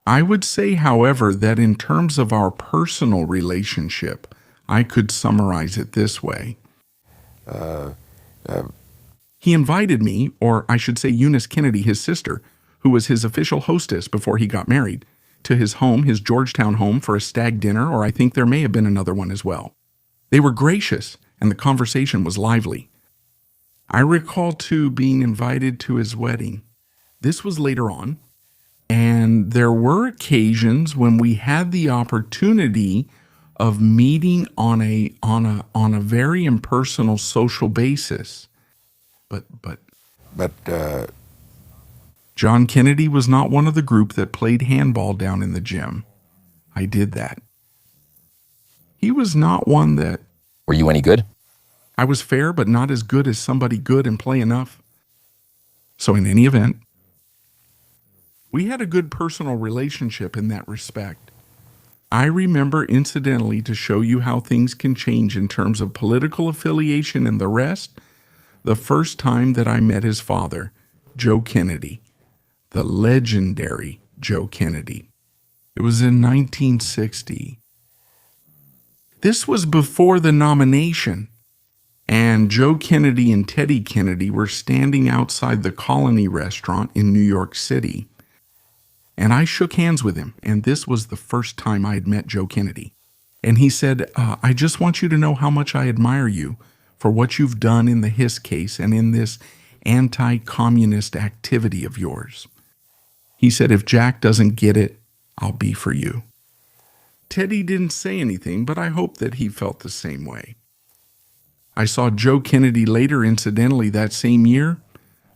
I would say, however, that in terms of our personal relationship, I could summarize it this way. He invited me, or I should say Eunice Kennedy, his sister, who was his official hostess before he got married, to his home, his Georgetown home, for a stag dinner, or I think there may have been another one as well. They were gracious, and the conversation was lively. I recall, too, being invited to his wedding. This was later on, and there were occasions when we had the opportunity of meeting on a very impersonal social basis. But John Kennedy was not one of the group that played handball down in the gym. I did that. He was not one that... Were you any good? I was fair, but not as good as somebody good and play enough. So in any event, we had a good personal relationship in that respect. I remember, incidentally, to show you how things can change in terms of political affiliation and the rest, the first time that I met his father, Joe Kennedy, the legendary Joe Kennedy. It was in 1960. This was before the nomination, and Joe Kennedy and Teddy Kennedy were standing outside the Colony restaurant in New York City. And I shook hands with him, and this was the first time I had met Joe Kennedy. And he said, I just want you to know how much I admire you for what you've done in the Hiss case and in this anti-communist activity of yours. He said, if Jack doesn't get it, I'll be for you. Teddy didn't say anything, but I hope that he felt the same way. I saw Joe Kennedy later, incidentally, that same year.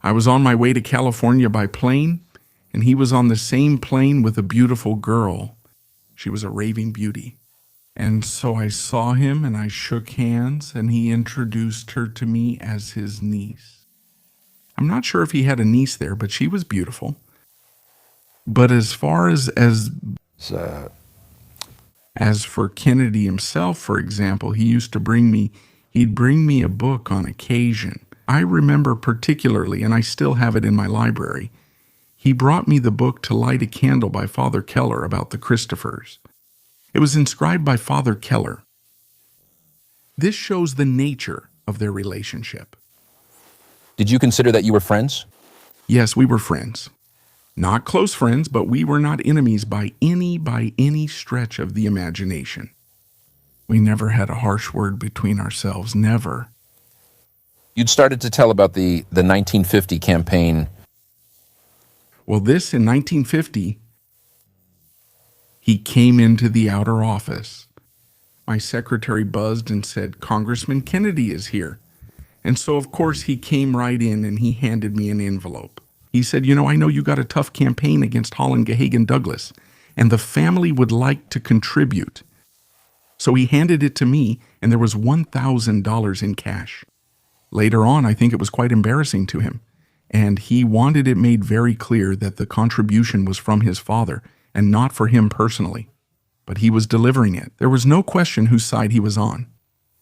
I was on my way to California by plane, and he was on the same plane with a beautiful girl. She was a raving beauty. And so I saw him and I shook hands, and he introduced her to me as his niece. I'm not sure if he had a niece there, but she was beautiful. But as far as for Kennedy himself, for example, he'd bring me a book on occasion. I remember particularly, and I still have it in my library, he brought me the book To Light a Candle by Father Keller about the Christophers. It was inscribed by Father Keller. This shows the nature of their relationship. Did you consider that you were friends? Yes, we were friends. Not close friends, but we were not enemies by any stretch of the imagination. We never had a harsh word between ourselves, never. You'd started to tell about the 1950 campaign. Well, this in 1950, he came into the outer office. My secretary buzzed and said, Congressman Kennedy is here. And so, of course, he came right in and he handed me an envelope. He said, I know you got a tough campaign against Holland, Gahagan, Douglas, and the family would like to contribute. So he handed it to me, and there was $1,000 in cash. Later on, I think it was quite embarrassing to him, and he wanted it made very clear that the contribution was from his father and not for him personally. But he was delivering it. There was no question whose side he was on.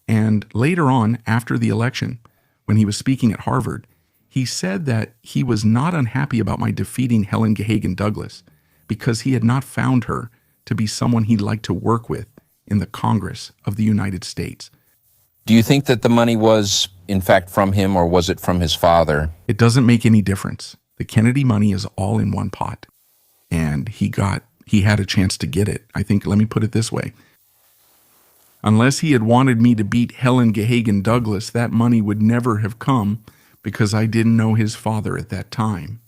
And later on, after the election, when he was speaking at Harvard, he said that he was not unhappy about my defeating Helen Gahagan Douglas because he had not found her to be someone he'd like to work with in the Congress of the United States. Do you think that the money was, in fact, from him, or was it from his father? It doesn't make any difference. The Kennedy money is all in one pot. And he had a chance to get it. I think, let me put it this way. Unless he had wanted me to beat Helen Gahagan Douglas, that money would never have come because I didn't know his father at that time.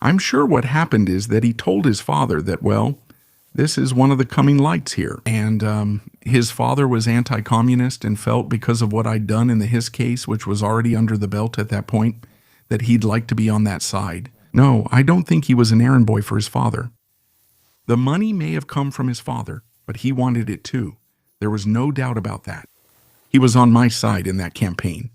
I'm sure what happened is that he told his father that, well, this is one of the coming lights here. And his father was anti-communist and felt because of what I'd done in the Hiss case, which was already under the belt at that point, that he'd like to be on that side. No, I don't think he was an errand boy for his father. The money may have come from his father, but he wanted it too. There was no doubt about that. He was on my side in that campaign.